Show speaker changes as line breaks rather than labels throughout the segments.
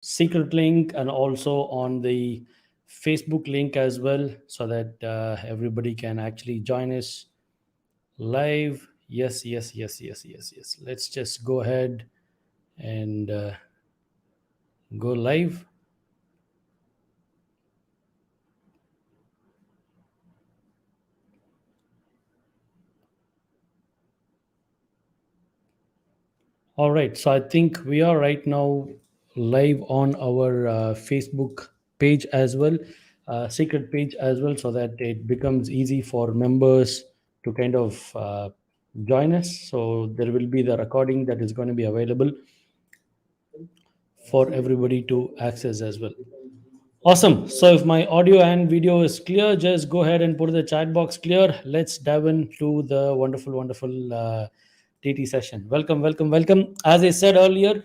secret link and also on the Facebook link as well, so that everybody can actually join us live. Yes, yes, yes, yes, yes, yes. Let's just go ahead and go live. All right, so I think we are right now live on our Facebook page as well, secret page as well, so that it becomes easy for members to kind of join us. So there will be the recording that is going to be available for everybody to access as well. Awesome. So if my audio and video is clear, just go ahead and put the chat box clear. Let's dive into the wonderful, wonderful TT session. Welcome, welcome, welcome. As I said earlier,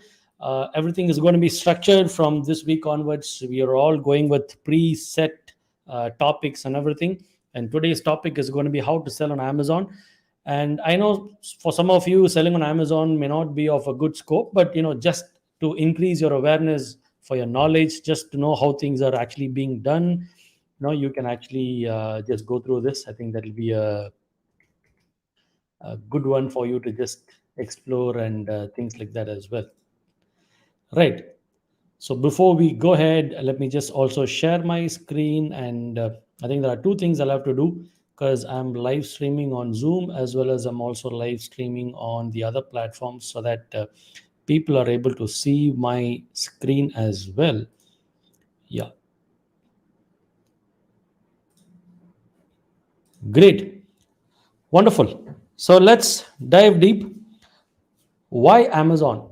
everything is going to be structured from this week onwards. We are all going with preset topics and everything. And today's topic is going to be how to sell on Amazon. And I know for some of you, selling on Amazon may not be of a good scope, but just to increase your awareness, for your knowledge, just to know how things are actually being done, you can actually just go through this. I think that will be a good one for you to just explore and things like that as well. Right. So before we go ahead, let me just also share my screen. And I think there are two things I'll have to do, because I'm live streaming on Zoom as well as I'm also live streaming on the other platforms, so that people are able to see my screen as well. Yeah. Great. Wonderful. So let's dive deep. Why Amazon?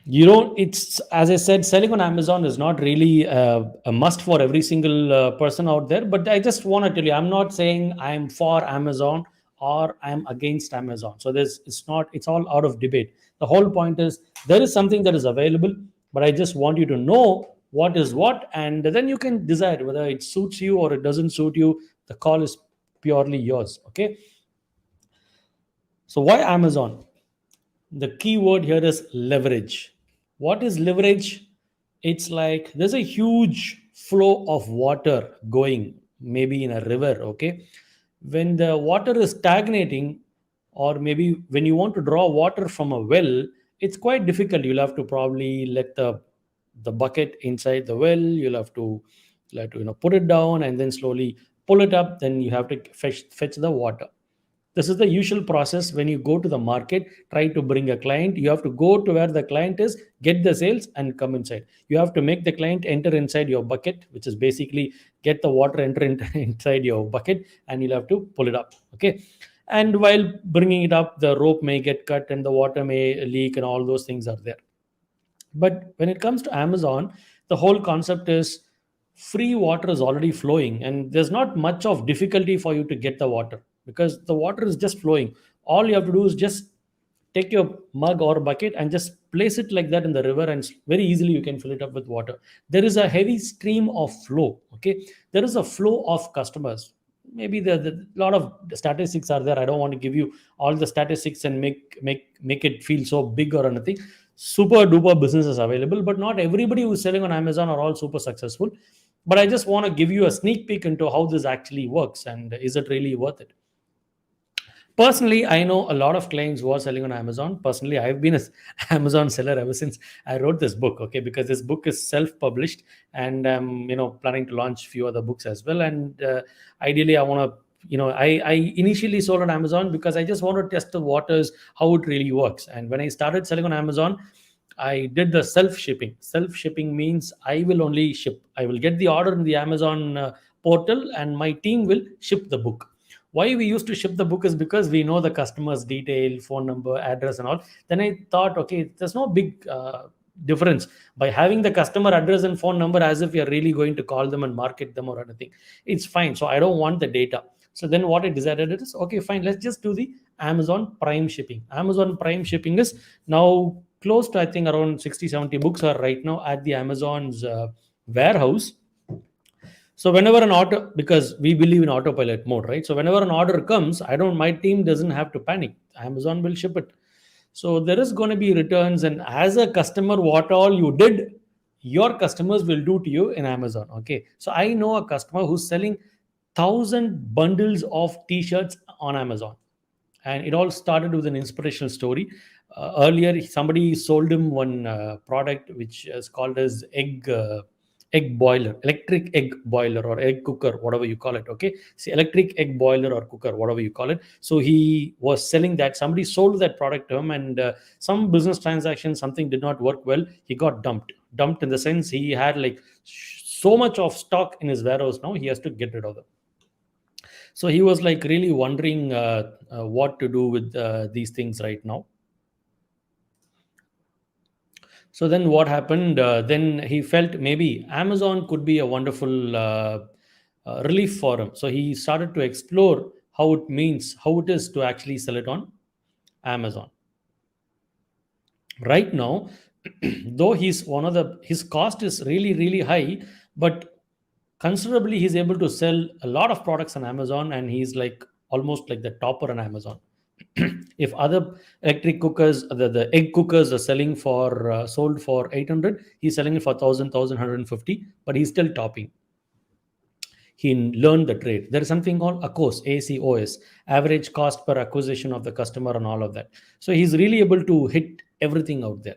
It's, as I said, selling on Amazon is not really a must for every single person out there. But I just want to tell you, I'm not saying I'm for Amazon or I'm against Amazon. So it's all out of debate. The whole point is there is something that is available, but I just want you to know what is what, and then you can decide whether it suits you or it doesn't suit you. The call is purely yours. Okay. So why Amazon? The key word here is leverage. What is leverage? It's like there's a huge flow of water going, maybe in a river. Okay. When the water is stagnating, or maybe when you want to draw water from a well, it's quite difficult. You'll have to probably let the bucket inside the well. You'll have to put it down and then slowly pull it up. Then you have to fetch the water. This is the usual process when you go to the market, try to bring a client. You have to go to where the client is, get the sales, and come inside. You have to make the client enter inside your bucket, which is basically get the water inside your bucket, and you'll have to pull it up. Okay. And while bringing it up, the rope may get cut and the water may leak, and all those things are there. But when it comes to Amazon, the whole concept is free water is already flowing, and there's not much of difficulty for you to get the water, because the water is just flowing. All you have to do is just take your mug or bucket and just place it like that in the river, and very easily you can fill it up with water. There is a heavy stream of flow. Okay. There is a flow of customers. Maybe the lot of statistics are there. I don't want to give you all the statistics and make it feel so big or anything. Super duper businesses available, but not everybody who's selling on Amazon are all super successful. But I just want to give you a sneak peek into how this actually works, and is it really worth it. Personally, I know a lot of clients who are selling on Amazon. Personally, I've been a Amazon seller ever since I wrote this book. Okay. Because this book is self-published, and planning to launch a few other books as well. And ideally I want to, I initially sold on Amazon because I just want to test the waters, how it really works. And when I started selling on Amazon, I did the self-shipping. Self-shipping means I will only ship. I will get the order in the Amazon portal, and my team will ship the book. Why we used to ship the book is because we know the customer's detail, phone number, address, and all. Then I thought, okay, there's no big difference by having the customer address and phone number, as if you're really going to call them and market them or anything. It's fine. So I don't want the data. So then what I decided is, okay, fine, let's just do the Amazon Prime shipping. Amazon Prime shipping is now close to, I think, around 60-70 books are right now at the Amazon's warehouse. So whenever an order, because we believe in autopilot mode, right? So whenever an order comes, my team doesn't have to panic. Amazon will ship it. So there is going to be returns. And as a customer, what all you did, your customers will do to you in Amazon. Okay, so I know a customer who's selling 1,000 bundles of t-shirts on Amazon, and it all started with an inspirational story. Earlier, somebody sold him one product which is called as egg boiler, electric egg boiler or egg cooker, whatever you call it. Okay, see, electric egg boiler or cooker, whatever you call it. So he was selling that. Somebody sold that product to him, and some business transaction, something did not work well. He got dumped in the sense he had like so much of stock in his warehouse. Now he has to get rid of them. So he was like really wondering what to do with these things right now. So then what happened? Then he felt maybe Amazon could be a wonderful relief for him. So he started to explore how it is to actually sell it on Amazon. Right now, though he's one of the his cost is really really high, but considerably he's able to sell a lot of products on Amazon, and he's like almost like the topper on Amazon. If other electric cookers, the egg cookers are selling for sold for 800, he's selling it for 1,000, but he's still topping. He learned the trade. There is something called ACOS, ACOS, average cost per acquisition of the customer, and all of that. So he's really able to hit everything out there.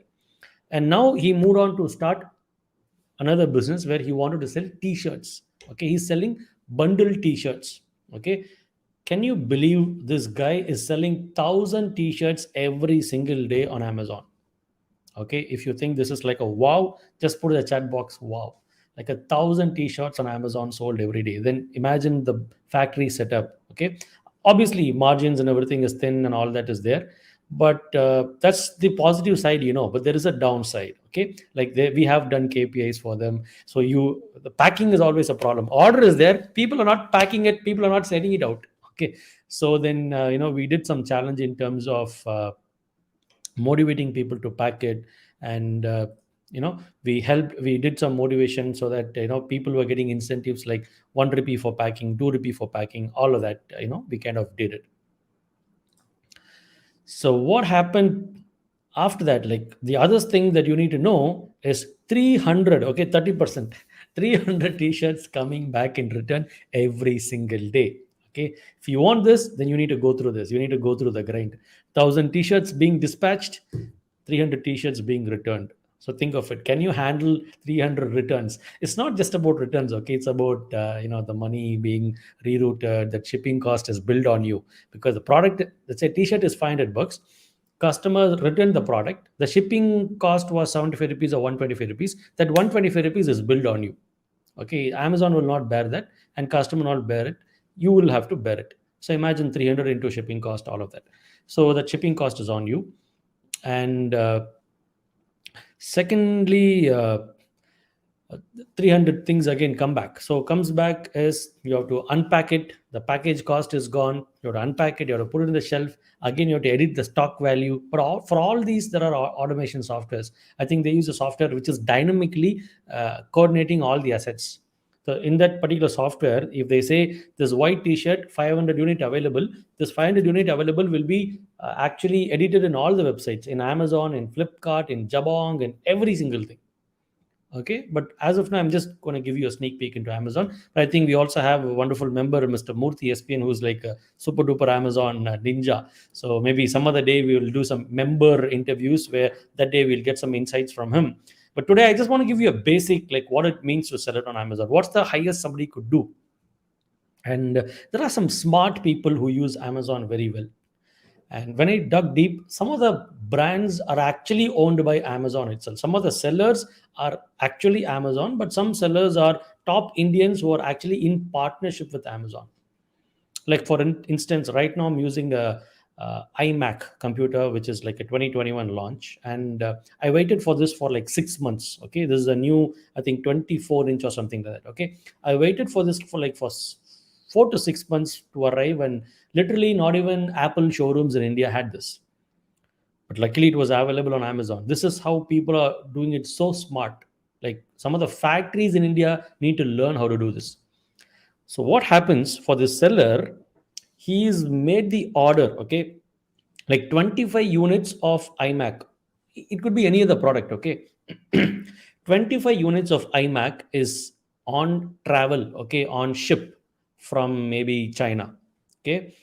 And now he moved on to start another business where he wanted to sell t-shirts. Okay, he's selling bundle t-shirts. Okay, can you believe this guy is selling 1,000 t-shirts every single day on Amazon? Okay, if you think this is like a wow, just put in the chat box wow. Like 1,000 t-shirts on Amazon sold every day. Then imagine the factory setup. Okay, obviously margins and everything is thin and all that is there, but that's the positive side, but there is a downside. Okay, like we have done KPIs for them. So the packing is always a problem. Order is there, people are not packing it, people are not sending it out. Okay, so then we did some challenge in terms of motivating people to pack it, and we did some motivation so that people were getting incentives like 1 rupee for packing, 2 rupee for packing, all of that. We kind of did it. So what happened after that? Like the other thing that you need to know is 300, okay, 30%, 300 t-shirts coming back in return every single day. Okay, if you want this, then you need to go through this. You need to go through the grind. 1,000 t-shirts being dispatched, 300 t-shirts being returned. So think of it. Can you handle 300 returns? It's not just about returns. Okay, it's about the money being rerouted. The shipping cost is billed on you because the product. Let's say t-shirt is 500 bucks. Customer returned the product. The shipping cost was 75 rupees or 125 rupees. That 125 rupees is billed on you. Okay, Amazon will not bear that, and customer will not bear it. You will have to bear it. So imagine 300 into shipping cost, all of that. So the shipping cost is on you. And secondly, 300 things again come back. So comes back is you have to unpack it. The package cost is gone. You have to unpack it. You have to put it in the shelf. Again, you have to edit the stock value. But for all these, there are automation softwares. I think they use a software which is dynamically coordinating all the assets. So in that particular software, if they say this white t-shirt 500 unit available, this 500 unit available will be actually edited in all the websites, in Amazon, in Flipkart, in Jabong, and every single thing. Okay, but as of now, I'm just going to give you a sneak peek into Amazon. But I think we also have a wonderful member, Mr. Murthy SPN, who's like a super duper Amazon ninja. So maybe some other day we will do some member interviews where that day we'll get some insights from him. But today I just want to give you a basic, like what it means to sell it on Amazon. What's the highest somebody could do? And there are some smart people who use Amazon very well. And when I dug deep, some of the brands are actually owned by Amazon itself. Some of the sellers are actually Amazon, but some sellers are top Indians who are actually in partnership with Amazon. Like for instance, right now I'm using a iMac computer, which is like a 2021 launch, and I waited for this for like 6 months. Okay, this is a new, I think 24-inch or something like that. Okay, I waited for this for 4 to 6 months to arrive, and literally not even Apple showrooms in India had this. But luckily it was available on Amazon. This is how people are doing it so smart. Like some of the factories in India need to learn how to do this. So what happens for the seller? He's made the order, okay, like 25 units of iMac. It could be any other product, okay. 25 units of iMac is on travel, okay, on ship from maybe China, okay,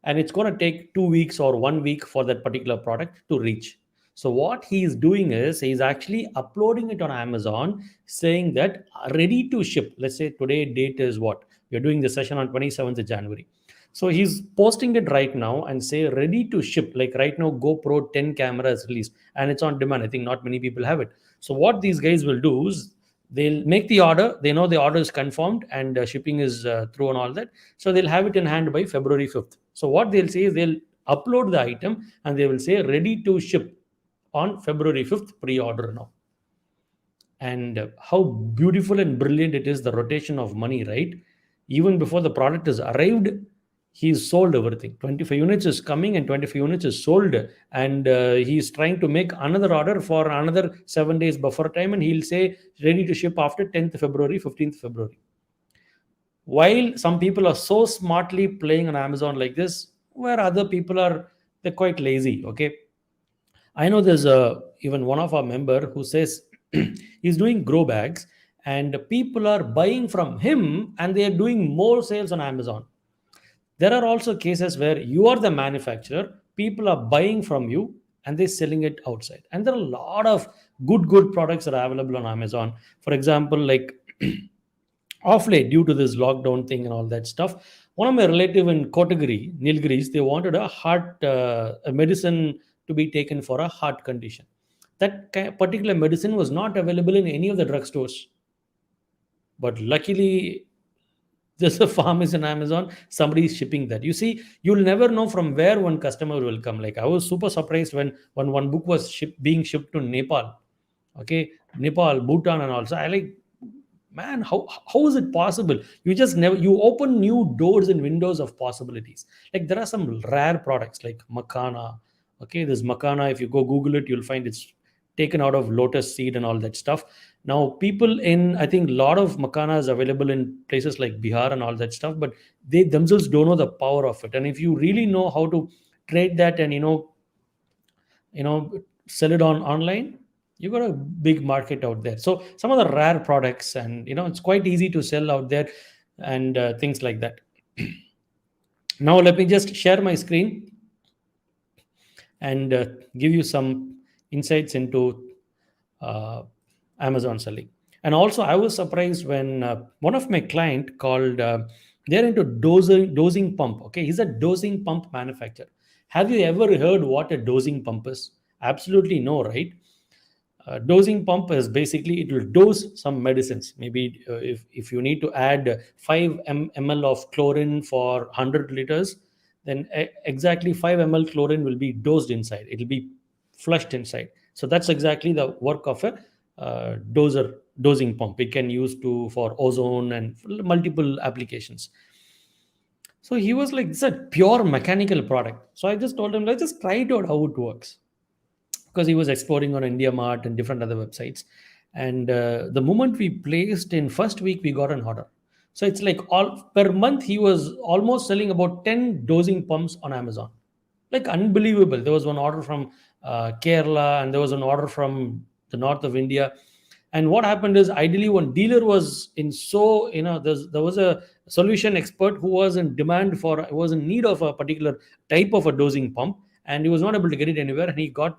and it's going to take 2 weeks or 1 week for that particular product to reach. So what he is doing is he's actually uploading it on Amazon, saying that ready to ship. Let's say today date is what we're doing the session on 27th of January. So he's posting it right now and say ready to ship. Like right now, GoPro 10 cameras released and it's on demand. I think not many people have it. So what these guys will do is they'll make the order. They know the order is confirmed and shipping is through and all that. So they'll have it in hand by February 5th. So what they'll say is they'll upload the item and they will say ready to ship on February 5th, pre-order now. And how beautiful and brilliant it is, the rotation of money, right? Even before the product is arrived, he's sold everything. 25 units is coming and 25 units is sold, and he's trying to make another order for another 7 days buffer time, and he'll say ready to ship after 10th February, 15th February. While some people are so smartly playing on Amazon like this, where other people are, they're quite lazy, okay? I know there's even one of our member who says he's doing grow bags and people are buying from him and they are doing more sales on Amazon. There are also cases where you are the manufacturer, people are buying from you and they're selling it outside. And there are a lot of good products that are available on Amazon. For example, like off late, due to this lockdown thing and all that stuff, one of my relative in Kotagiri, Nilgiris, they wanted a medicine to be taken for a heart condition. That particular medicine was not available in any of the drugstores. But luckily, there's a pharmacy in Amazon, somebody is shipping that. You see, you'll never know from where one customer will come. Like I was super surprised when one book was being shipped to Nepal. Okay, Nepal, Bhutan, and also I like, man, how is it possible? You just never, you open new doors and windows of possibilities. Like there are some rare products like Makana. Okay, this Makana, if you go Google it, you'll find it's taken out of lotus seed and all that stuff. Now people in, I think a lot of Makana is available in places like Bihar and all that stuff, but they themselves don't know the power of it. And if you really know how to trade that and sell it on online, you got a big market out there. So some of the rare products, and it's quite easy to sell out there, and things like that. Now let me just share my screen and give you some insights into Amazon selling. And also I was surprised when one of my client called, they're into dosing pump. Okay, he's a dosing pump manufacturer. Have you ever heard what a dosing pump is? Absolutely no, right? Dosing pump is basically, it will dose some medicines. Maybe if you need to add 5 ml of chlorine for 100 liters, then exactly 5 ml chlorine will be dosed inside. It will be flushed inside. So that's exactly the work of a dosing pump. We can use for ozone and multiple applications. So he was like, it's a pure mechanical product. So I just told him, let's just try it out how it works, because he was exploring on India Mart and different other websites. And the moment we placed, in first week we got an order. So it's like all per month he was almost selling about 10 dosing pumps on Amazon. Like unbelievable. There was one order from Kerala, and there was an order from the north of India. And what happened is, ideally, one dealer was in, so there was a solution expert who was in demand for, was in need of a particular type of a dosing pump, and he was not able to get it anywhere, and he got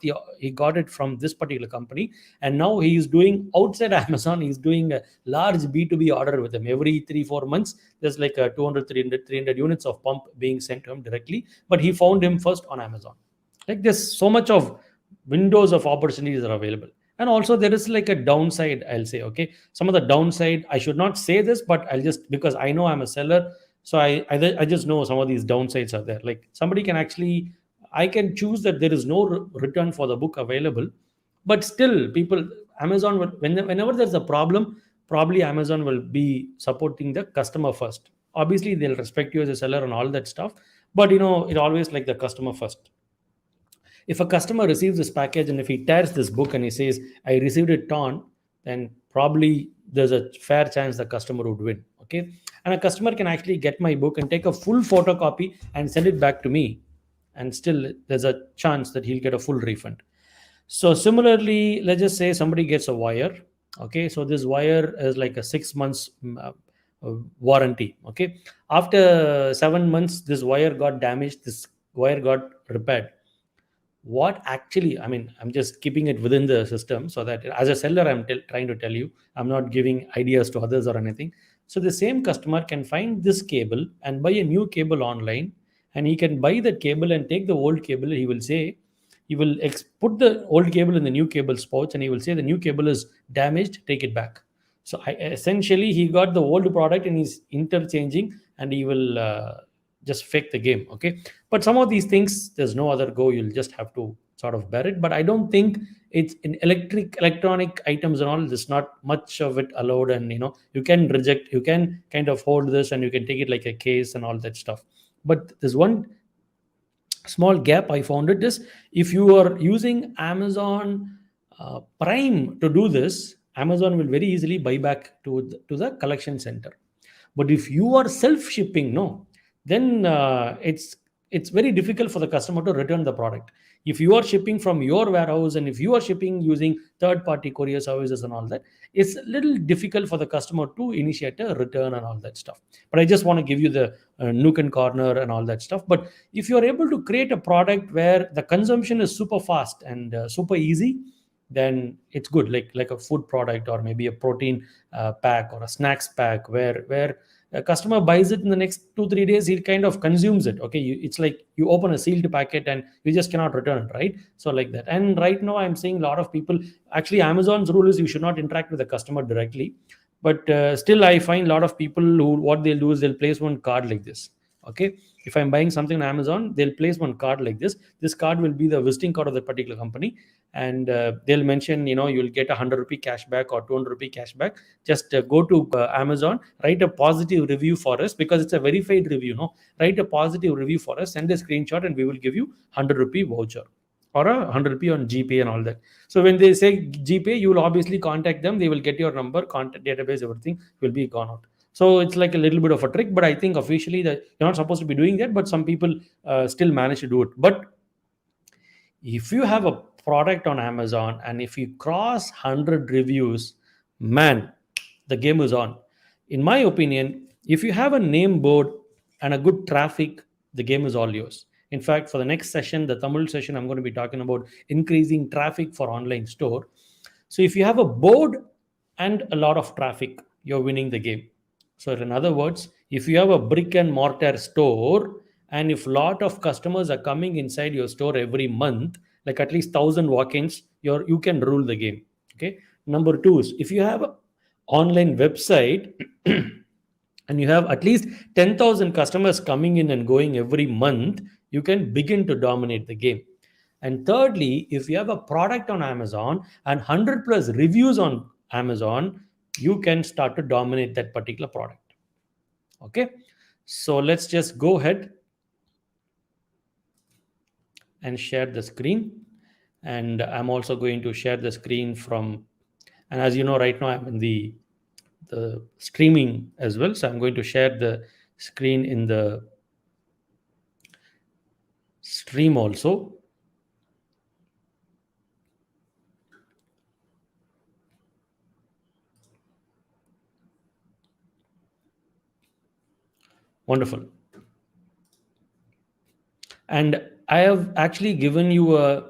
it from this particular company. And now he is doing outside Amazon, he's doing a large B2B order with them. Every 3-4 months there's like a 200 300 units of pump being sent to him directly, but he found him first on Amazon. Like there's so much of windows of opportunities are available. And also there is like a downside, I'll say. Okay, some of the downside, I should not say this, but I'll just, because I know I'm a seller, so I just know some of these downsides are there. Like somebody can actually, I can choose that there is no return for the book available, but still people, Amazon will, whenever there's a problem, probably Amazon will be supporting the customer first. Obviously they'll respect you as a seller and all that stuff, but it always like the customer first. If a customer receives this package and if he tears this book and he says, I received it torn, then probably there's a fair chance the customer would win. Okay, and a customer can actually get my book and take a full photocopy and send it back to me, and still there's a chance that he'll get a full refund. So similarly, let's just say somebody gets a wire Okay, so this wire is like a 6 months warranty. Okay, after 7 months, this wire got damaged. This wire got repaired. What actually, I mean, I'm just keeping it within the system so that as a seller, I'm trying to tell you, I'm not giving ideas to others or anything. So the same customer can find this cable and buy a new cable online, and he can buy that cable and take the old cable. He will say, he will put the old cable in the new cable pouch, and he will say the new cable is damaged, take it back. So essentially, he got the old product and he's interchanging, and he will just fake the game. Okay, but some of these things, there's no other go. You'll just have to sort of bear it. But I don't think it's in electronic items and all. There's not much of it allowed, and you can reject. You can kind of hold this, and you can take it like a case and all that stuff. But there's one small gap I found it is, if you are using Amazon Prime to do this, Amazon will very easily buy back to the collection center. But if you are self shipping, no, then it's very difficult for the customer to return the product. If you are shipping from your warehouse, and if you are shipping using third party courier services and all that, it's a little difficult for the customer to initiate a return and all that stuff. But I just want to give you the nook and corner and all that stuff. But if you are able to create a product where the consumption is super fast and super easy, then it's good, like a food product, or maybe a protein pack or a snacks pack, where a customer buys it in the next 2 3 days, he kind of consumes it. Okay, it's like you open a sealed packet and you just cannot return it, right? So like that. And right now I'm seeing a lot of people, actually Amazon's rule is you should not interact with the customer directly, but still I find a lot of people who, what they'll do is they'll place one card like this. Okay, if I'm buying something on Amazon, they'll place one card like this card will be the visiting card of the particular company, and they'll mention, you'll get 100 rupee cash back or 200 rupee cash back. Just go to Amazon, write a positive review for us, because it's a verified review, no, write a positive review for us, send a screenshot, and we will give you 100 rupee voucher or a 100 rupee on GPay and all that. So when they say GPay, you will obviously contact them, they will get your number, contact database, everything will be gone out. So it's like a little bit of a trick, but I think officially that you're not supposed to be doing that, but some people still manage to do it. But if you have a product on Amazon and if you cross 100 reviews, man, the game is on. In my opinion, if you have a name board and a good traffic, the game is all yours. In fact, for the next session, the Tamil session, I'm going to be talking about increasing traffic for online store. So if you have a board and a lot of traffic, you're winning the game. So in other words, if you have a brick and mortar store, and if a lot of customers are coming inside your store every month, like at least 1,000 walk-ins, you can rule the game. Okay. Number two is, if you have an online website and you have at least 10,000 customers coming in and going every month, you can begin to dominate the game. And thirdly, if you have a product on Amazon and 100 plus reviews on Amazon, you can start to dominate that particular product. Okay, so let's just go ahead and share the screen. And I'm also going to share the screen from, and as you know, right now I'm in the streaming as well. So I'm going to share the screen in the stream also. Wonderful. And I have actually given you a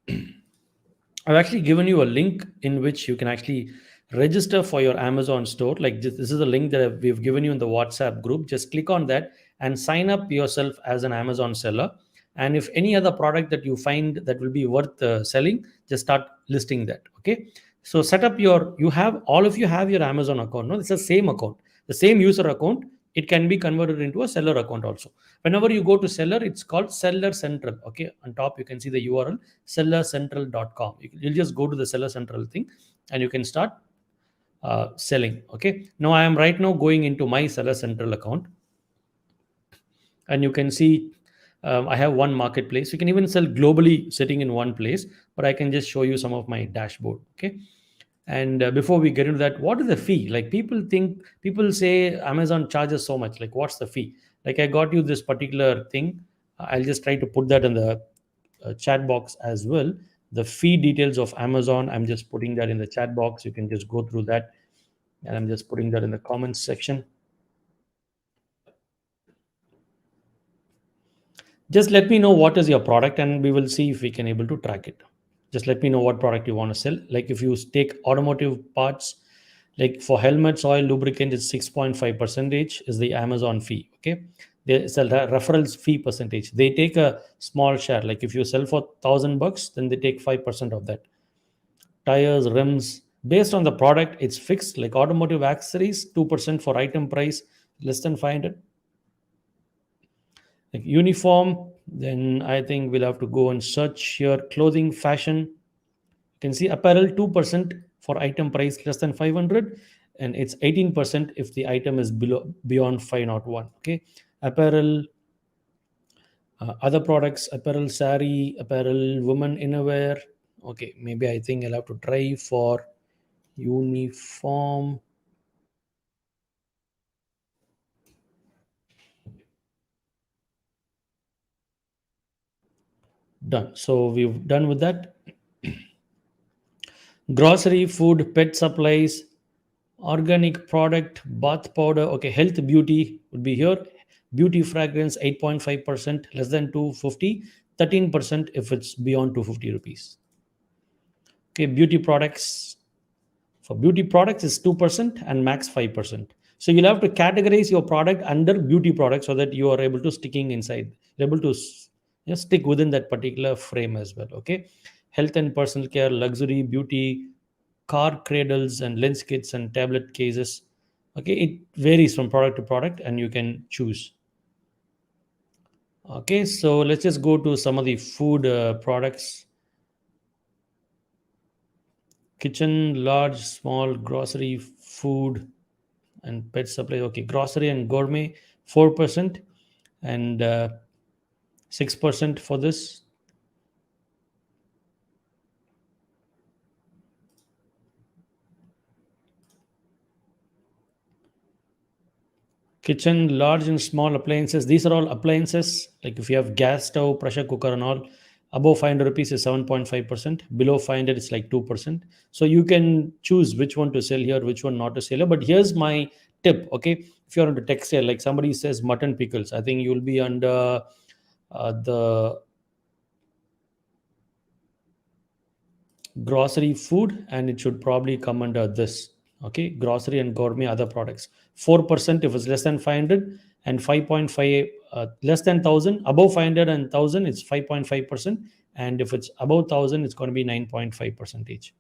I've actually given you a link in which you can actually register for your Amazon store. Like this is a link that we've given you in the WhatsApp group. Just click on that and sign up yourself as an Amazon seller. And if any other product that you find that will be worth selling, just start listing that. Okay. So set up all of you have your Amazon account. No, it's the same account, the same user account. It can be converted into a seller account also. Whenever you go to seller, it's called Seller Central. Okay. On top, you can see the URL sellercentral.com. You'll just go to the Seller Central thing and you can start selling. Okay. Now I am right now going into my Seller Central account, and you can see I have one marketplace. You can even sell globally sitting in one place, but I can just show you some of my dashboard. Okay. And before we get into that, what is the fee? Like people say Amazon charges so much. Like, what's the fee? Like, I got you this particular thing. I'll just try to put that in the chat box as well. the fee details of Amazon. I'm just putting that in the chat box. You can just go through that, and I'm just putting that in the comments section. Just let me know what is your product, and we will see if we can able to track it. Just let me know what product you want to sell. Like if you take automotive parts, like for helmets, oil, lubricant, it's 6.5 percentage is the Amazon fee. Okay, there's a referrals fee percentage. They take a small share. Like if you sell for $1,000, then they take 5% of that. Tires, rims, based on the product, it's fixed. Like automotive accessories, 2% for item price less than 500. Like uniform, then I think we'll have to go and search here. Clothing, fashion, you can see apparel, 2% for item price less than 500, and it's 18% if the item is below beyond 501. Okay, apparel, other products, apparel, sari, apparel, women innerwear. Okay, maybe I think I'll have to try for uniform. Done. So we've done with that. Grocery, food, pet supplies, organic product, bath powder. Okay, health, beauty would be here. Beauty fragrance, 8.5%, less than 250, 13% if it's beyond 250 rupees. Okay, beauty products. For beauty products is 2% and max 5%. So you'll have to categorize your product under beauty products so that you are able to sticking inside, you're able to stick within that particular frame as well. Okay, health and personal care, luxury, beauty, car cradles and lens kits and tablet cases. Okay, it varies from product to product and you can choose. Okay, so let's just go to some of the food products. Kitchen, large, small, grocery, food, and pet supply. Okay, grocery and gourmet, 4%, and 6% for this. Kitchen, large and small appliances. These are all appliances. Like if you have gas stove, pressure cooker, and all, above 500 rupees is 7.5%. Below 500, it's like 2%. So you can choose which one to sell here, which one not to sell here. But here's my tip. Okay, if you're into textile, like somebody says mutton pickles, I think you'll be under the grocery, food, and it should probably come under this. Okay, grocery and gourmet, other products, 4% if it's less than 500, and 5.5 less than 1000. Above 500 and 1000 it's 5.5%, and if it's above 1000 it's going to be 9.5 percentage.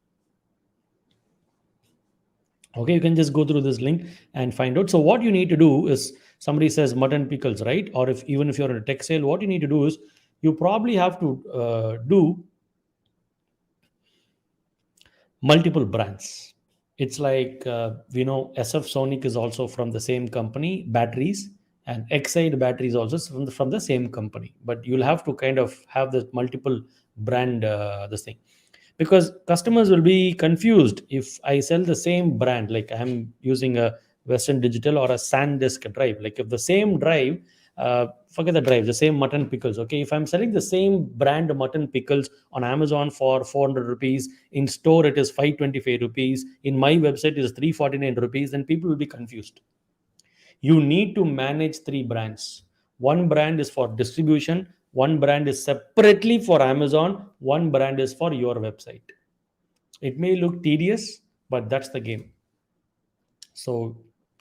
Okay, you can just go through this link and find out. So what you need to do is, somebody says mutton pickles, right? Or if even if you're in a textile, what you need to do is you probably have to do multiple brands. It's like we know SF Sonic is also from the same company, batteries, and Exide batteries also from the same company. But you'll have to kind of have the multiple brand this thing, because customers will be confused if I sell the same brand. Like I'm using a Western Digital or a SanDisk drive. Like if the same drive, forget the drive, the same mutton pickles. Okay, if I'm selling the same brand mutton pickles on Amazon for 400 rupees, in store it is 525 rupees, in my website it is 349 rupees, then people will be confused. You need to manage three brands. One brand is for distribution, one brand is separately for Amazon, one brand is for your website. It may look tedious, but that's the game. So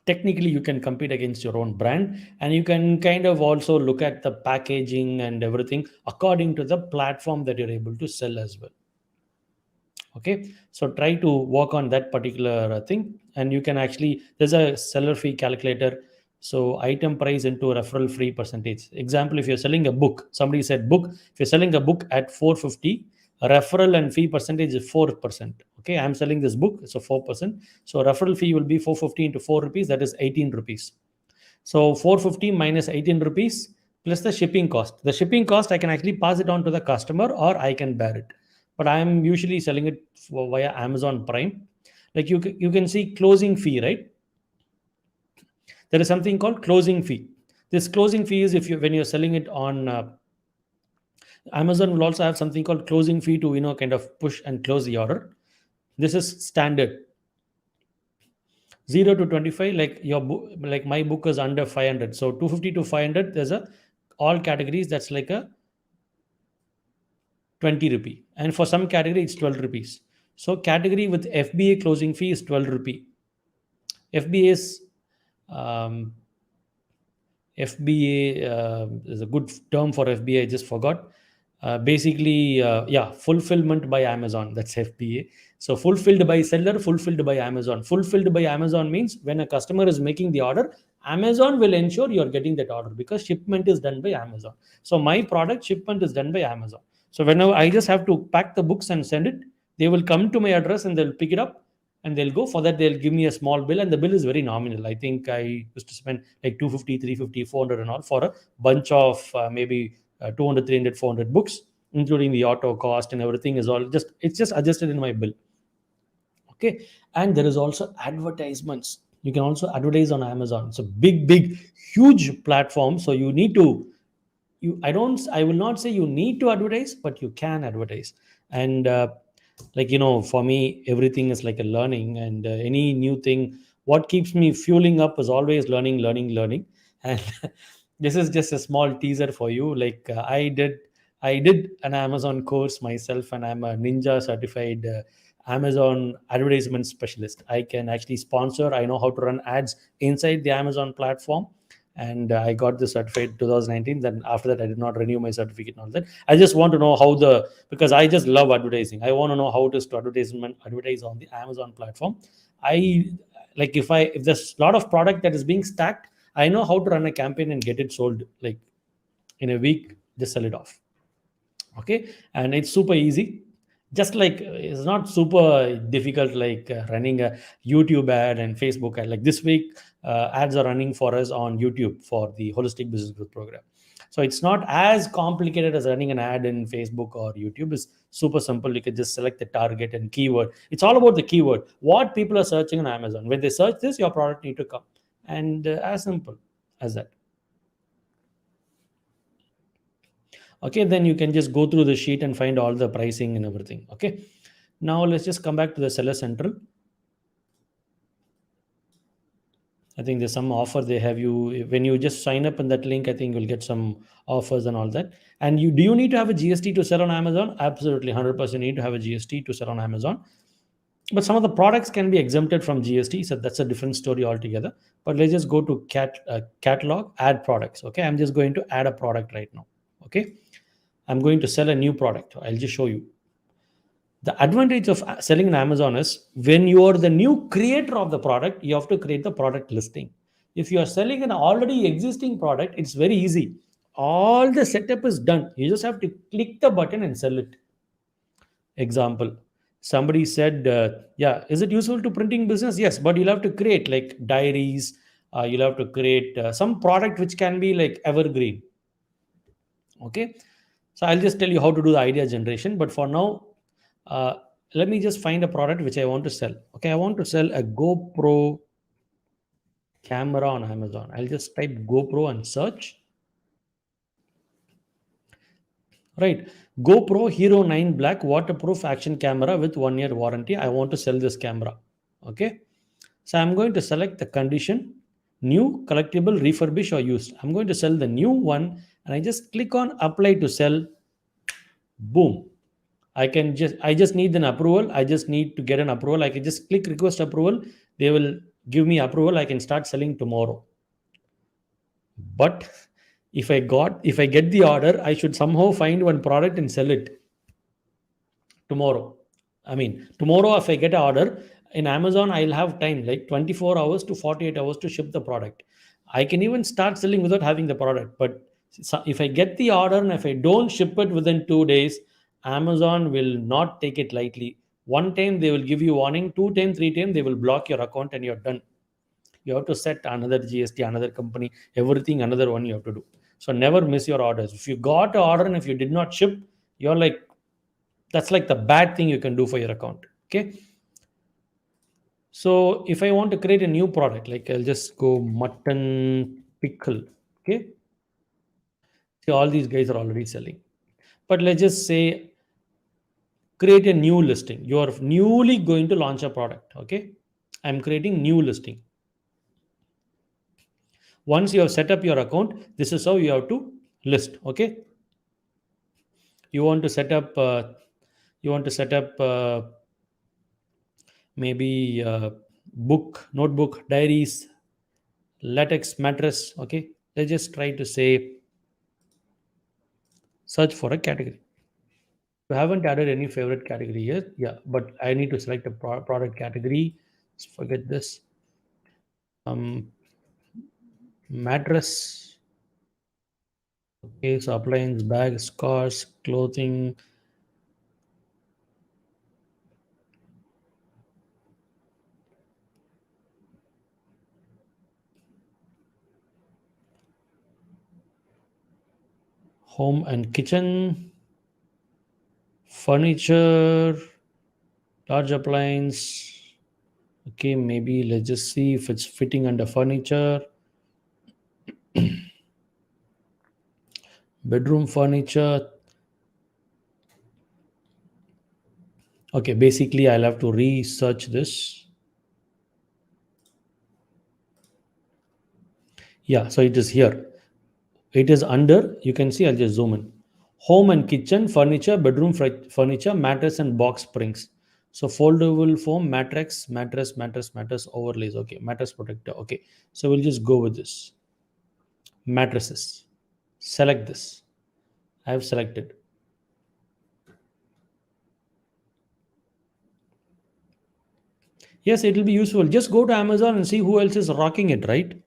technically you can compete against your own brand, and you can kind of also look at the packaging and everything according to the platform that you're able to sell as well. Okay, so try to work on that particular thing, and you can actually, there's a seller fee calculator. So item price into referral free percentage. Example, if you're selling a book, somebody said book, if you're selling a book at 450, referral and fee percentage is 4%. Okay, I'm selling this book, so 4%. So referral fee will be 450 into 4 rupees, that is 18 rupees. So 450 minus 18 rupees plus the shipping cost. The shipping cost, I can actually pass it on to the customer or I can bear it. But I am usually selling it via Amazon Prime. Like you can see closing fee, right? There is something called closing fee. This closing fee is if you when you're selling it on Amazon will also have something called closing fee to kind of push and close the order. This is standard. 0 to 25, like your book, like my book is under 500, so 250 to 500, there's a all categories, that's like a 20 rupee, and for some category it's 12 rupees. So category with FBA closing fee is 12 rupee. FBA is um, FBA is a good term for FBA. I just forgot. Basically, yeah, fulfillment by Amazon. That's FBA. So fulfilled by seller, fulfilled by Amazon. Fulfilled by Amazon means when a customer is making the order, Amazon will ensure you're getting that order because shipment is done by Amazon. So my product shipment is done by Amazon. So whenever I just have to pack the books and send it, they will come to my address and they'll pick it up and they'll go. For that they'll give me a small bill, and the bill is very nominal. I think I used to spend like 250, 350, 400 and all for a bunch of maybe 200, 300, 400 books, including the auto cost and everything is all just, it's just adjusted in my bill. Okay. And there is also advertisements. You can also advertise on Amazon. It's a big huge platform, so you need to, I will not say you need to advertise, but you can advertise. And like for me everything is like a learning, and any new thing, what keeps me fueling up is always learning. And this is just a small teaser for you. Like I did an Amazon course myself, and I'm a ninja certified Amazon advertisement specialist. I can actually sponsor, I know how to run ads inside the Amazon platform. And I got this certified 2019. Then after that I did not renew my certificate and all that. I just want to know how the, because I just love advertising, I want to know how it is to advertise on the Amazon platform. I like, if there's a lot of product that is being stacked, I know how to run a campaign and get it sold like in a week, just sell it off. Okay. And it's super easy, just like it's not super difficult like running a YouTube ad and Facebook ad. Like this week ads are running for us on YouTube for the holistic business growth program. So it's not as complicated as running an ad in Facebook or YouTube. Is super simple. You can just select the target and keyword. It's all about the keyword, what people are searching on Amazon. When they search this, your product need to come, and as simple as that. Okay, then you can just go through the sheet and find all the pricing and everything. Okay, now let's just come back to the seller central. I think there's some offer they have. You when you just sign up in that link, I think you'll get some offers and all that. And you, do you need to have a GST to sell on Amazon? Absolutely, 100% need to have a GST to sell on Amazon. But some of the products can be exempted from GST, so that's a different story altogether. But let's just go to catalog, add products. Okay, I'm just going to add a product right now. Okay, I'm going to sell a new product. I'll just show you. The advantage of selling on Amazon is when you are the new creator of the product, you have to create the product listing. If you are selling an already existing product, it's very easy. All the setup is done. You just have to click the button and sell it. Example, somebody said, yeah, is it useful to printing business? Yes, but you'll have to create like diaries. You'll have to create some product which can be like evergreen. Okay. So I'll just tell you how to do the idea generation. But for now, uh, let me just find a product which I want to sell. Okay, I want to sell a GoPro camera on Amazon. I'll just type GoPro and search. Right, GoPro Hero 9 Black waterproof action camera with 1 year warranty. I want to sell this camera. Okay, so I'm going to select the condition, new, collectible, refurbish or used. I'm going to sell the new one, and I just click on apply to sell. Boom. I just need an approval. I just need to get an approval. I can just click request approval. They will give me approval. I can start selling tomorrow. But if I get the order, I should somehow find one product and sell it tomorrow. I mean, tomorrow if I get an order in Amazon, I'll have time like 24 hours to 48 hours to ship the product. I can even start selling without having the product. But if I get the order and if I don't ship it within 2 days, Amazon will not take it lightly. One time they will give you warning, two times, three times they will block your account and you're done. You have to set another GST, another company, everything, another one you have to do. So never miss your orders. If you got an order and if you did not ship, you're like, that's like the bad thing you can do for your account. Okay. So if I want to create a new product, like I'll just go mutton pickle. Okay. See, all these guys are already selling. But let's just say create a new listing. You are newly going to launch a product. Okay, I'm creating new listing. Once you have set up your account, this is how you have to list. Okay, you want to set up you want to set up maybe book, notebook, diaries, latex mattress. Okay, let's just try to say search for a category. You haven't added any favorite category yet. Yeah, but I need to select a product category. Let's forget this. Mattress. Okay, so appliance, bags, cars, clothing. Home and kitchen, furniture, large appliance. Okay, maybe let's just see if it's fitting under furniture. Bedroom furniture. Okay, basically I'll have to research this. Yeah, so it is here. It is under, you can see, I'll just zoom in. Home and kitchen, furniture, bedroom furniture, mattress and box springs. So foldable foam, mattress overlays. Okay, mattress protector. Okay, so we'll just go with this. Mattresses. Select this. I have selected. Yes, it will be useful. Just go to Amazon and see who else is rocking it, right?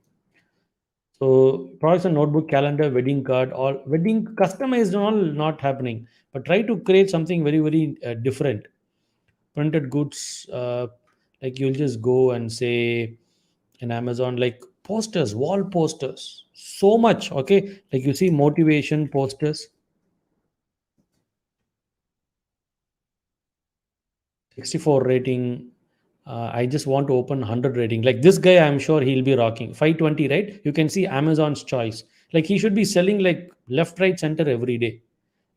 So products and notebook, calendar, wedding card, all wedding customized and all not happening. But try to create something very, very different. Printed goods, like you'll just go and say in Amazon, like posters, wall posters, so much. Okay, like you see motivation posters, 64 rating. I just want to open 100 rating. Like this guy, I'm sure he'll be rocking 520, right? You can see Amazon's choice. Like he should be selling like left, right, center every day.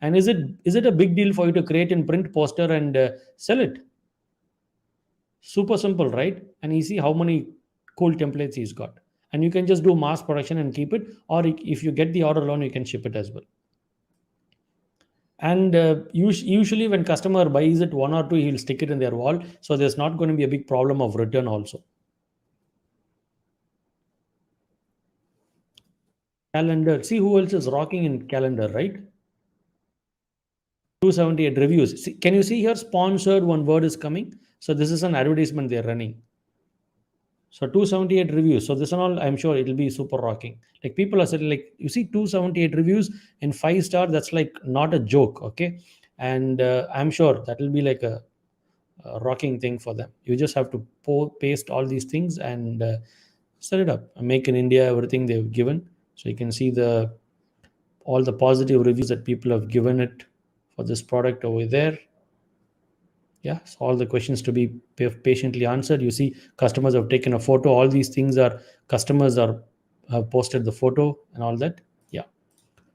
And is it a big deal for you to create and print poster and sell it? Super simple, right? And you see how many cool templates he's got. And you can just do mass production and keep it, or if you get the order alone, you can ship it as well. And usually when customer buys it one or two, he'll stick it in their wall, so there's not going to be a big problem of return also. Calendar, see who else is rocking in calendar, right? 278 reviews. See, can you see here sponsored, one word is coming, so this is an advertisement they're running. So 278 reviews. So this and all, I'm sure it'll be super rocking. Like people are saying, like you see 278 reviews and 5 star. That's like not a joke, okay? And I'm sure that will be like a rocking thing for them. You just have to paste all these things and set it up. Make in India, everything they've given. So you can see the all the positive reviews that people have given it for this product over there. Yeah, so all the questions to be patiently answered. You see customers have taken a photo. All these things are customers are have posted the photo and all that. Yeah,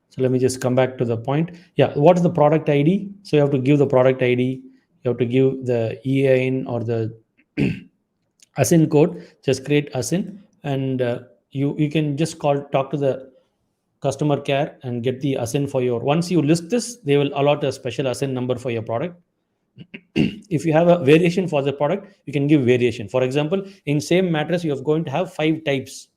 so let me just come back to the point. Yeah, what is the product ID? So you have to give the product ID, you have to give the EIN or the ASIN code. Just create ASIN, and you can just talk to the customer care and get the ASIN for your. Once you list this, they will allot a special ASIN number for your product. If you have a variation for the product, you can give variation. For example, in same mattress you are going to have 5 types.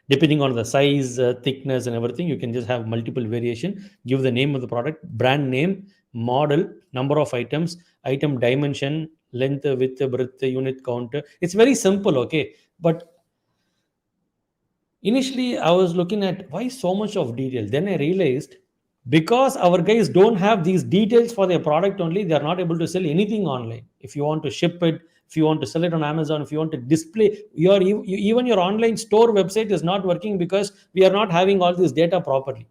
Depending on the size, thickness and everything, you can just have multiple variation. Give the name of the product, brand name, model, number of items, item dimension, length, width, breadth, unit count. It's very simple, okay? But initially I was looking at why so much of detail. Then I realized because our guys don't have these details for their product only, they are not able to sell anything online. If you want to ship it, if you want to sell it on Amazon, if you want to display even your online store website is not working because we are not having all this data properly.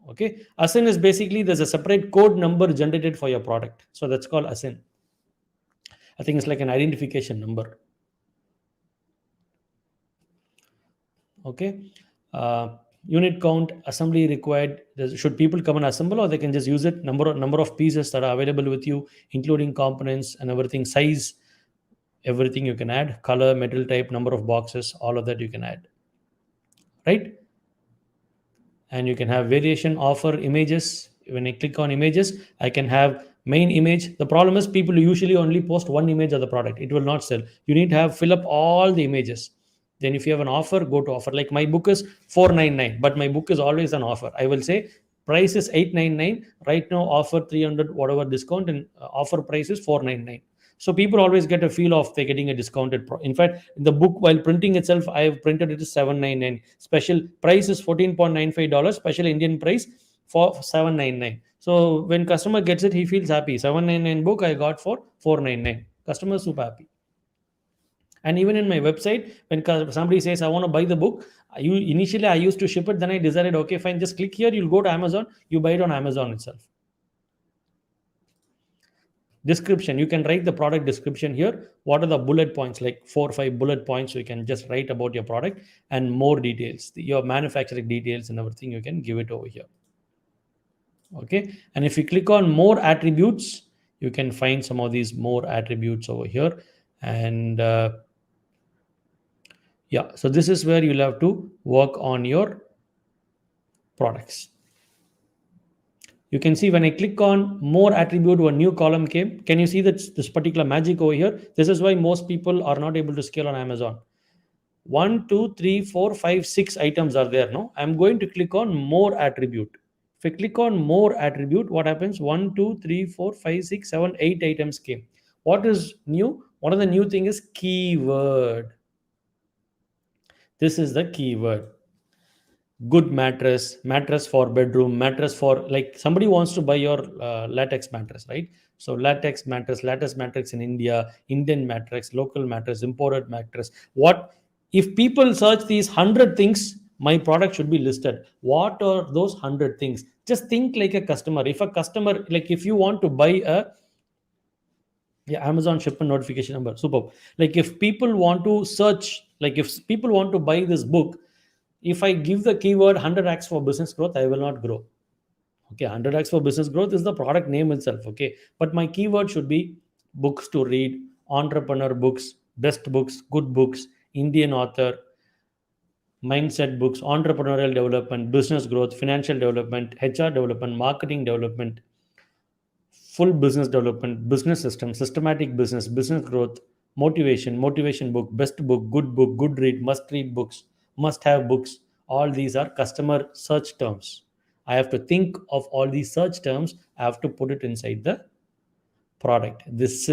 Okay, ASIN is basically there's a separate code number generated for your product, so that's called ASIN. I think it's like an identification number. Okay. unit count, assembly required. Should people come and assemble, or they can just use it? Number of pieces that are available with you, including components and everything, size, everything you can add, color, metal type, number of boxes, all of that you can add, right? And you can have variation offer images. When I click on images, I can have main image. The problem is people usually only post one image of the product. It will not sell. You need to have fill up all the images. Then if you have an offer, go to offer. Like my book is 499, but my book is always an offer. I will say price is 899 right now, offer 300 whatever discount, and offer price is 499. So people always get a feel of they're getting a discounted in fact, in the book, while printing itself, I have printed it as 799. Special price is $14.95. Special Indian price for 799. So when customer gets it, he feels happy. 799 book I got for 499. Customer is super happy. And even in my website, when somebody says I want to buy the book, initially I used to ship it. Then I decided, okay, fine, just click here. You'll go to Amazon. You buy it on Amazon itself. Description, you can write the product description here. What are the bullet points, like 4 or 5 bullet points? You can just write about your product, and more details, your manufacturing details and everything, you can give it over here. Okay, and if you click on more attributes, you can find some of these more attributes over here. And yeah, so this is where you'll have to work on your products. You can see when I click on more attribute, a new column came. Can you see that this particular magic over here? This is why most people are not able to scale on Amazon. 1, 2, 3, 4, 5, 6 items are there. No, I'm going to click on more attribute. If I click on more attribute, what happens? 1, 2, 3, 4, 5, 6, 7, 8 items came. What is new? One of the new thing is keyword. This is the keyword. Good mattress for bedroom, mattress for, like, somebody wants to buy your latex mattress, right? So latex mattress in India, Indian mattress, local mattress, imported mattress. What if people search these 100 things? My product should be listed. What are those 100 things? Just think like a customer. If a customer, like if you want to buy a, yeah, Amazon shipment notification number, superb. Like if people want to search, like if people want to buy this book, if I give the keyword 100x for business growth, I will not grow. Okay, 100x for business growth is the product name itself. Okay, but my keyword should be books to read, entrepreneur books, best books, good books, Indian author, mindset books, entrepreneurial development, business growth, financial development, HR development, marketing development, full business development, business system, systematic business growth, motivation book, good read books, must have books. All these are customer search terms. I have to think of all these search terms. I have to put it inside the product. This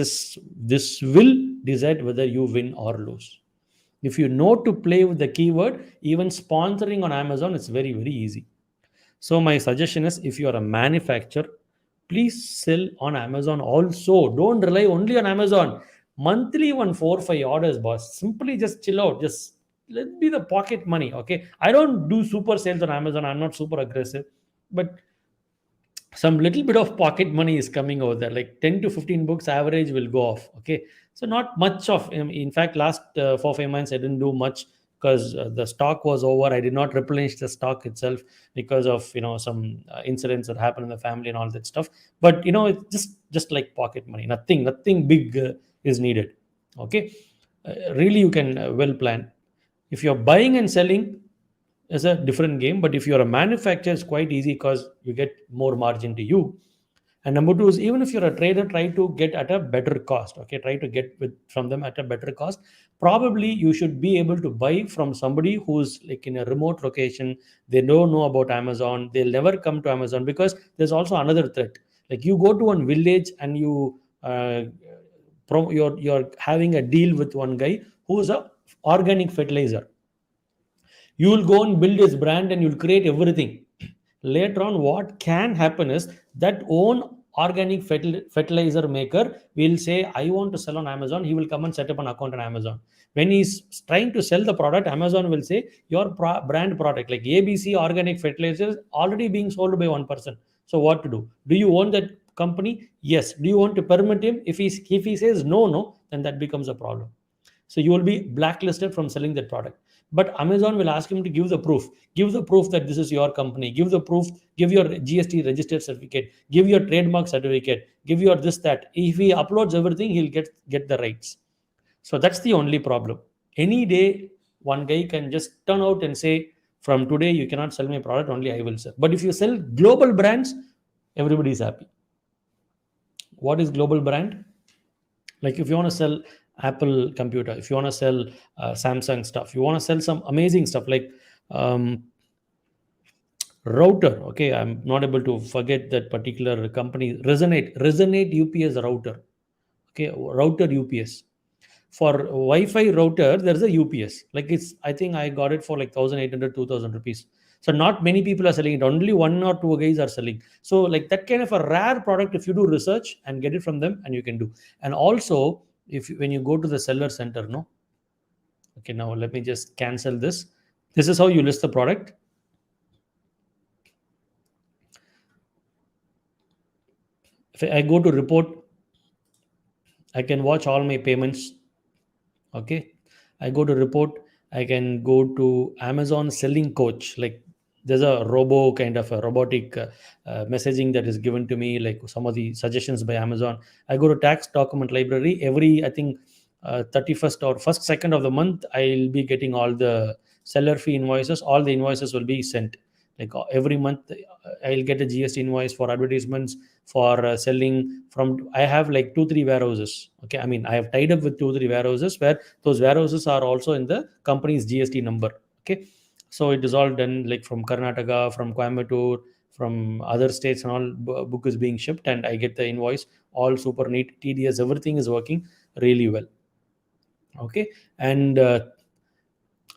will decide whether you win or lose. If you know to play with the keyword, even sponsoring on Amazon, it's very, very easy. So my suggestion is, if you are a manufacturer, please sell on Amazon also. Don't rely only on Amazon. Monthly 1, 4, 5 orders, boss. Simply just chill out. Just let be the pocket money. Okay. I don't do super sales on Amazon. I'm not super aggressive, but some little bit of pocket money is coming over there, like 10 to 15 books average will go off. Okay, so not much of, in fact, last 4 5 months I didn't do much, because the stock was over. I did not replenish the stock itself because of some incidents that happened in the family and all that stuff. But it's just like pocket money. Nothing big is needed. Okay, really you can well plan. If you're buying and selling, is a different game. But if you're a manufacturer, it's quite easy, because you get more margin to you. And number two is, even if you're a trader, try to get at a better cost. Okay, try to get from them at a better cost. Probably you should be able to buy from somebody who's like in a remote location. They don't know about Amazon. They'll never come to Amazon, because there's also another threat. Like you go to one village and you're having a deal with one guy who's a organic fertilizer. You will go and build his brand and you'll create everything. Later on, what can happen is that own organic fertilizer maker will say, I want to sell on Amazon. He will come and set up an account on Amazon. When he's trying to sell the product, Amazon will say, your brand product like ABC organic fertilizer is already being sold by one person. So what to do you own that company? Yes. Do you want to permit him? If he says no, then that becomes a problem. So you will be blacklisted from selling that product. But Amazon will ask him to give the proof. Give the proof that this is your company. Give the proof. Give your GST registered certificate. Give your trademark certificate. Give your this that. If he uploads everything, he'll get the rights. So that's the only problem. Any day, one guy can just turn out and say, from today, you cannot sell my product, only I will sell. But if you sell global brands, everybody is happy. What is global brand? Like if you want to sell Apple computer, if you want to sell Samsung stuff, you want to sell some amazing stuff like um, router. Okay, I'm not able to forget that particular company, Resonate UPS router. Okay, router UPS. For Wi-Fi router, there's a UPS. Like I think I got it for like 1,800, 2,000 rupees. So not many people are selling it. Only one or two guys are selling. So like that kind of a rare product, if you do research and get it from them, and you can do. And also, when you go to the seller center, no. Okay, now let me just cancel this. This is how you list the product. If I go to report, I can watch all my payments. Okay, I go to report, I can go to Amazon selling coach. Like there's a robo kind of a robotic messaging that is given to me, like some of the suggestions by Amazon. I go to tax document library every, I think 31st or first second of the month, I'll be getting all the seller fee invoices. All the invoices will be sent. Like every month I'll get a GST invoice for advertisements, for selling. From I have like 2 3 warehouses. Okay, I mean I have tied up with 2 3 warehouses where those warehouses are also in the company's GST number. Okay, so it is all done like from Karnataka, from Coimbatore, from other states, and all book is being shipped, and I get the invoice all super neat. TDS, everything is working really well. Okay, and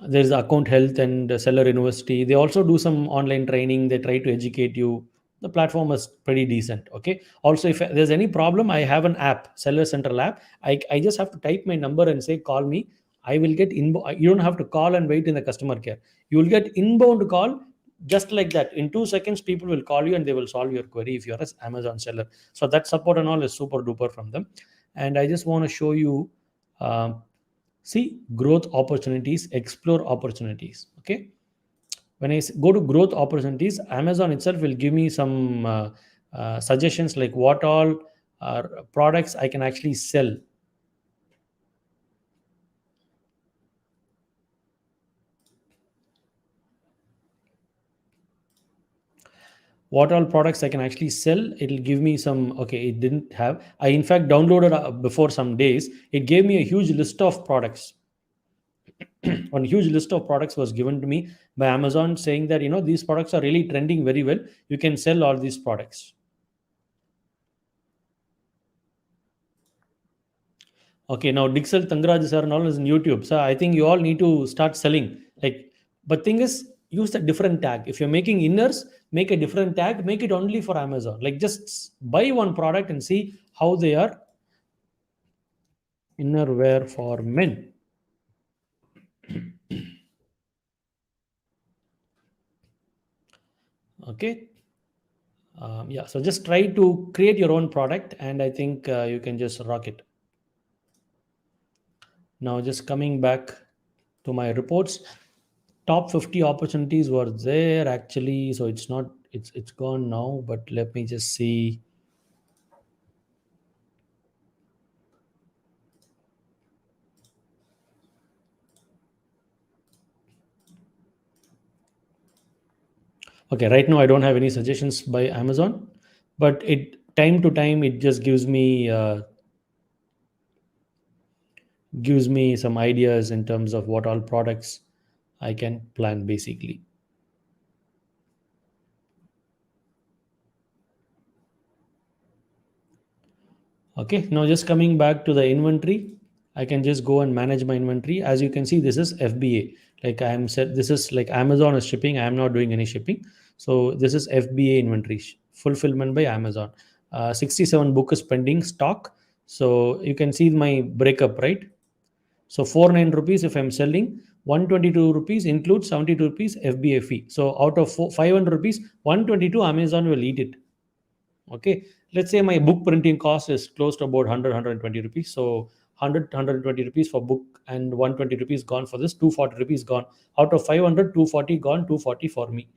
there's account health and seller university. They also do some online training. They try to educate you. The platform is pretty decent. Okay, also if there's any problem, I have an app, seller central app. I just have to type my number and say call me. I will get you don't have to call and wait in the customer care. You will get inbound call, just like that. In 2 seconds people will call you and they will solve your query if you're an Amazon seller. So that support and all is super duper from them. And I just want to show you, see, growth opportunities, explore opportunities. Okay, when I go to growth opportunities, Amazon itself will give me some suggestions like what all products I can actually sell. What all products I can actually sell. It'll give me some. Okay, it didn't have. I in fact downloaded before some days. It gave me a huge list of products. One huge list of products was given to me by Amazon, saying that these products are really trending very well. You can sell all these products. Okay, now Dixel Tangraj sir and all is in YouTube. So I think you all need to start selling. Like, but thing is, use a different tag. If you're making inners, make a different tag. Make it only for Amazon. Like, just buy one product and see how they are. Innerwear for men. Okay. Yeah. So just try to create your own product, and I think you can just rock it. Now, just coming back to my reports, top 50 opportunities were there actually. So it's not, it's gone now, but let me just see. Okay, right now I don't have any suggestions by Amazon, but it time to time it just gives me some ideas in terms of what all products I can plan basically. Okay, now just coming back to the inventory, I can just go and manage my inventory. As you can see, this is FBA. Like I am said, this is like Amazon is shipping. I am not doing any shipping. So this is FBA inventory, fulfillment by Amazon. 67 book is pending stock. So you can see my breakup, right? So 49 rupees if I'm selling, 122 rupees includes 72 rupees FBA fee. So out of 500 rupees, 122 Amazon will eat it. Okay, let's say my book printing cost is close to about 100 120 rupees. So 120 rupees for book, and 120 rupees gone for this, 240 rupees gone. Out of 500, 240 gone, 240 for me.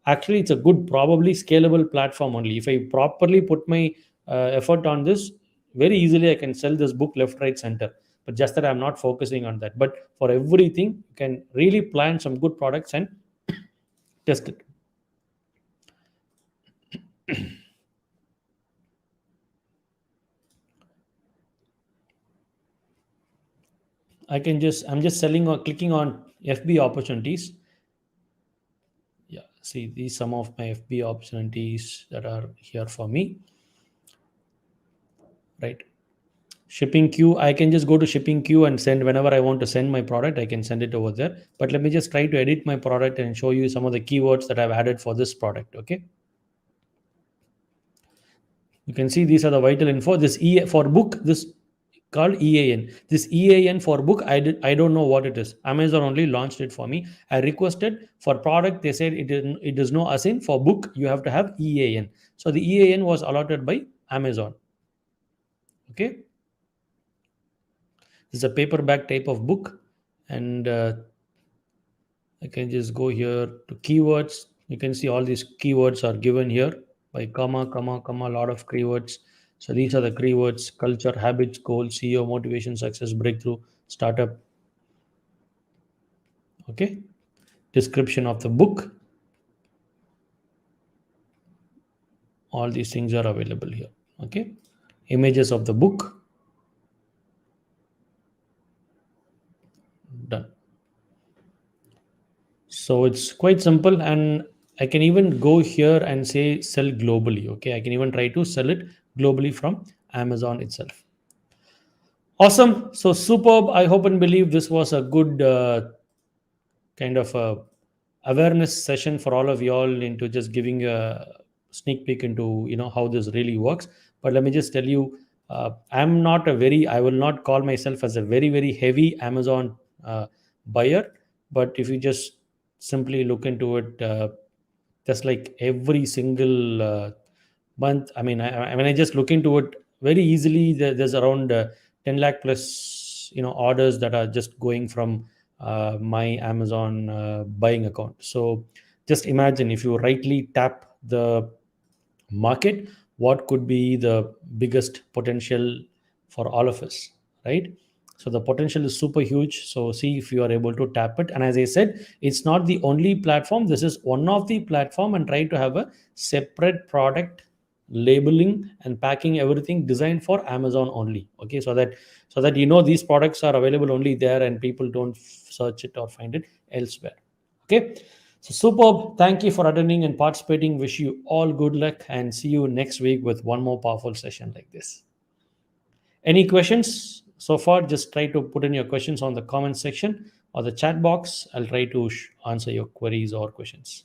Actually, it's a good, probably scalable platform only. If I properly put my effort on this, very easily I can sell this book left, right, center. But just that I'm not focusing on that. But for everything, you can really plan some good products and test it. I'm just selling or clicking on FB opportunities. Yeah, see, these some of my FB opportunities that are here for me, right? Shipping queue, I can just go to shipping queue and send whenever I want to send my product, I can send it over there. But let me just try to edit my product and show you some of the keywords that I've added for this product. Okay. You can see these are the vital info. This E for book, this called EAN. This EAN for book, I don't know what it is. Amazon only launched it for me. I requested for product. They said it is no ASIN. For book, you have to have EAN. So the EAN was allotted by Amazon. Okay. This is a paperback type of book, and I can just go here to keywords. You can see all these keywords are given here by comma, comma, comma, a lot of keywords. So these are the keywords: culture, habits, goals, CEO, motivation, success, breakthrough, startup. Okay. Description of the book. All these things are available here. Okay. Images of the book. Done. So it's quite simple, and I can even go here and say sell globally. Okay. I can even try to sell it globally from Amazon itself. Awesome. So superb. I hope and believe this was a good kind of awareness session for all of y'all into just giving a sneak peek into how this really works. But let me just tell you, I will not call myself as a very very heavy Amazon buyer. But if you just simply look into it, just like every single month, I mean, when I just look into it very easily, there's around 10 lakh plus orders that are just going from my Amazon buying account. So just imagine if you rightly tap the market, what could be the biggest potential for all of us, right? So the potential is super huge. So see if you are able to tap it. And as I said, it's not the only platform. This is one of the platform, and try to have a separate product labeling and packing, everything designed for Amazon only. Okay, so that these products are available only there, and people don't search it or find it elsewhere. Okay. So superb. Thank you for attending and participating. Wish you all good luck, and see you next week with one more powerful session like this. Any questions so far? Just try to put in your questions on the comment section or the chat box. I'll try to answer your queries or questions.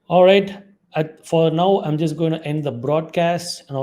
All right. For now, I'm just going to end the broadcast, and